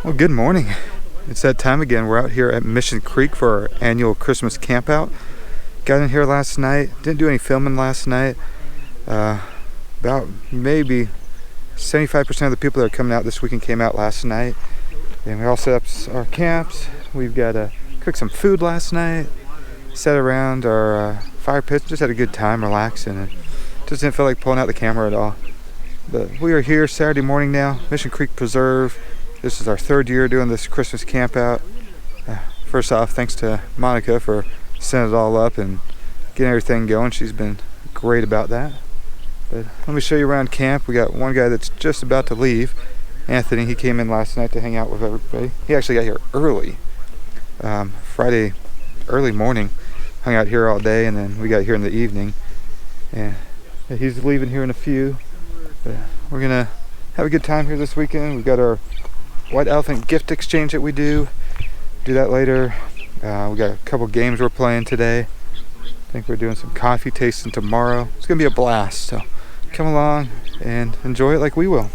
Well, good morning. It's that time again. We're out here at Mission Creek for our annual Christmas campout. Got in here last night. Didn't do any filming last night. About maybe 75% of the people that are coming out this weekend came out last night. And we all set up our camps. We've got cooked some food last night. Sat around our fire pit. Just had a good time relaxing. And just didn't feel like pulling out the camera at all. But we are here Saturday morning now. Mission Creek Preserve. This is our third year doing this Christmas camp out. First off, thanks to Monica for setting it all up and getting everything going. She's been great about that. But let me show you around camp. We got one guy that's just about to leave. Anthony, he came in last night to hang out with everybody. He actually got here early. Friday early morning. Hung out here all day, and then we got here in the evening. And he's leaving here in a few. But we're gonna have a good time here this weekend. We've got our White Elephant gift exchange that we do that later. We got a couple games we're playing today. I think we're doing some coffee tasting tomorrow. It's gonna be a blast, so come along and enjoy it like we will.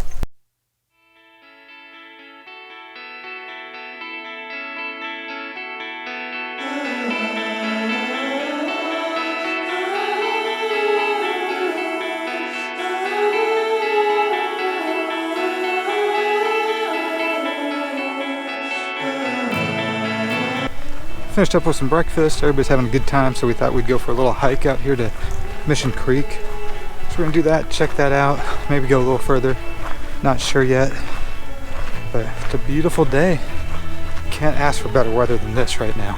Finished up with some breakfast. Everybody's having a good time, so we thought we'd go for a little hike out here to Mission Creek. So we're gonna do that, check that out, maybe go a little further. Not sure yet, but it's a beautiful day. Can't ask for better weather than this right now.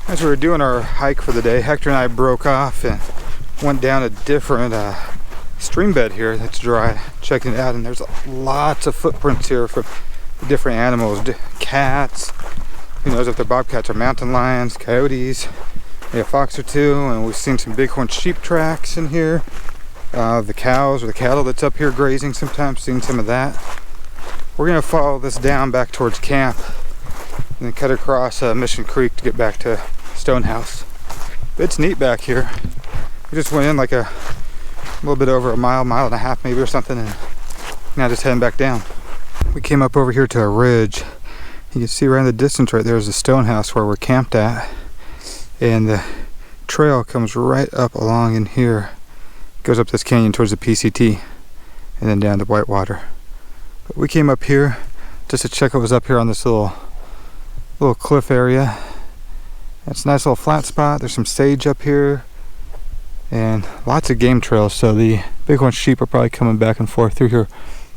As we were doing our hike for the day, Hector and I broke off and went down a different stream bed here that's dry, checking it out, and there's lots of footprints here from different animals, cats, who knows if they're bobcats or mountain lions, coyotes, maybe a fox or two, and we've seen some bighorn sheep tracks in here, the cows or the cattle that's up here grazing sometimes, seen some of that. We're going to follow this down back towards camp and then cut across Mission Creek to get back to Stonehouse. But it's neat back here. We just went in like a little bit over a mile and a half maybe or something, and now just heading back down. We came up over here to a ridge. You can see right in the distance right there is the Stonehouse where we're camped at, and the trail comes right up along in here, goes up this canyon towards the PCT and then down to Whitewater. But we came up here just to check what was up here on this little cliff area. It's a nice little flat spot. There's some sage up here and lots of game trails, so the bighorn sheep are probably coming back and forth through here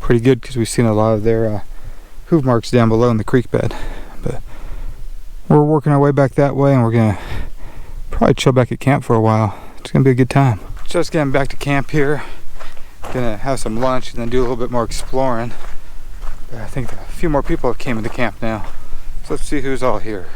pretty good because we've seen a lot of their hoof marks down below in the creek bed. But we're working our way back that way, and we're gonna probably chill back at camp for a while. It's gonna be a good time. Just getting back to camp here. Gonna have some lunch and then do a little bit more exploring. But I think a few more people have came into camp now, so let's see who's all here.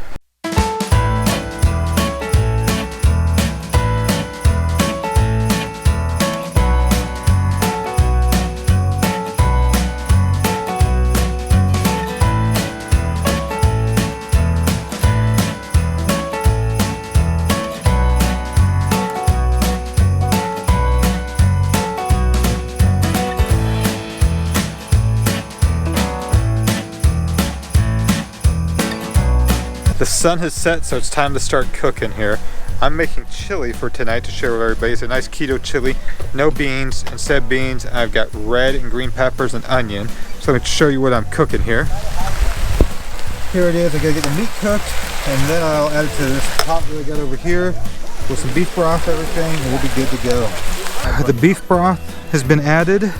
The sun has set, so it's time to start cooking here. I'm making chili for tonight to share with everybody. It's a nice keto chili, no beans. Instead of beans, I've got red and green peppers and onion. So let me show you what I'm cooking here. Here it is. I gotta get the meat cooked, and then I'll add it to this pot that I got over here with some beef broth, everything, and we'll be good to go. The beef broth has been added,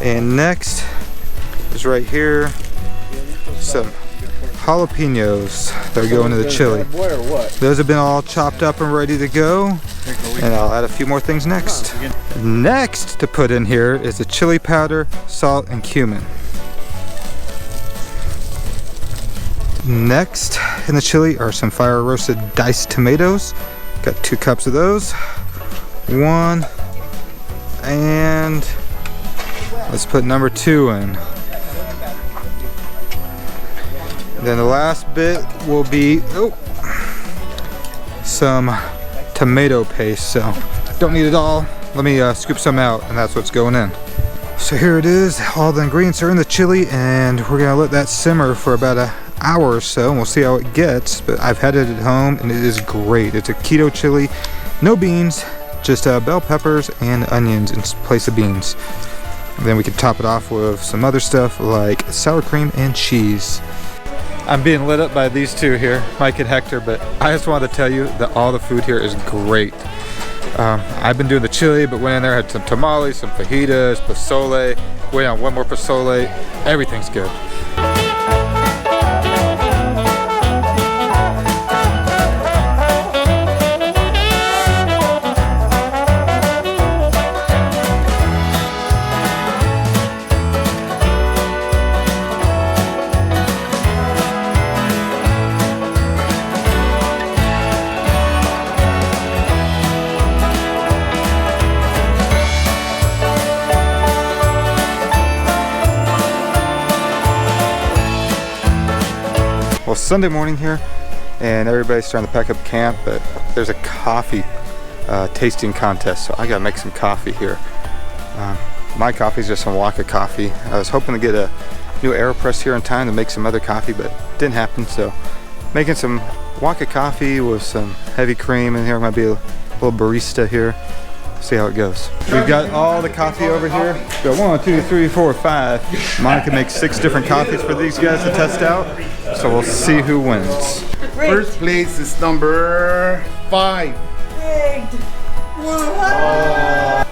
and next is right here some jalapenos that are going to the chili. Those have been all chopped up and ready to go, and I'll add a few more things next. Next to put in here is the chili powder, salt, and cumin. Next in the chili are some fire roasted diced tomatoes. Got 2 cups of those. 1, and let's put number 2 in. Then the last bit will be some tomato paste. So don't need it all. Let me scoop some out, and that's what's going in. So here it is. All the ingredients are in the chili, and we're gonna let that simmer for about an hour or so, and we'll see how it gets. But I've had it at home, and it is great. It's a keto chili, no beans, just bell peppers and onions in place of beans. And then we can top it off with some other stuff like sour cream and cheese. I'm being lit up by these two here, Mike and Hector, but I just wanted to tell you that all the food here is great. I've been doing the chili, but went in there, had some tamales, some fajitas, pozole, went on one more pozole. Everything's good. Well, Sunday morning here, and everybody's starting to pack up camp, but there's a coffee tasting contest, so I gotta make some coffee here. My coffee is just some Waka coffee. I was hoping to get a new AeroPress here in time to make some other coffee, but didn't happen, so making some Waka coffee with some heavy cream in here. Might be a little barista here. See how it goes. We've got all the coffee over here. We've got 1, 2, 3, 4, 5. Monica makes 6 different coffees for these guys to test out. So we'll see who wins. First place is number 5.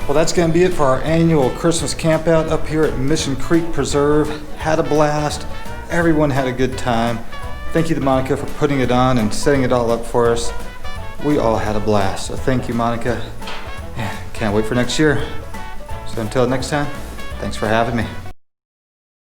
Well, that's going to be it for our annual Christmas camp out up here at Mission Creek Preserve. Had a blast. Everyone had a good time. Thank you to Monica for putting it on and setting it all up for us. We all had a blast. So thank you, Monica. Can't wait for next year. So until next time, thanks for having me.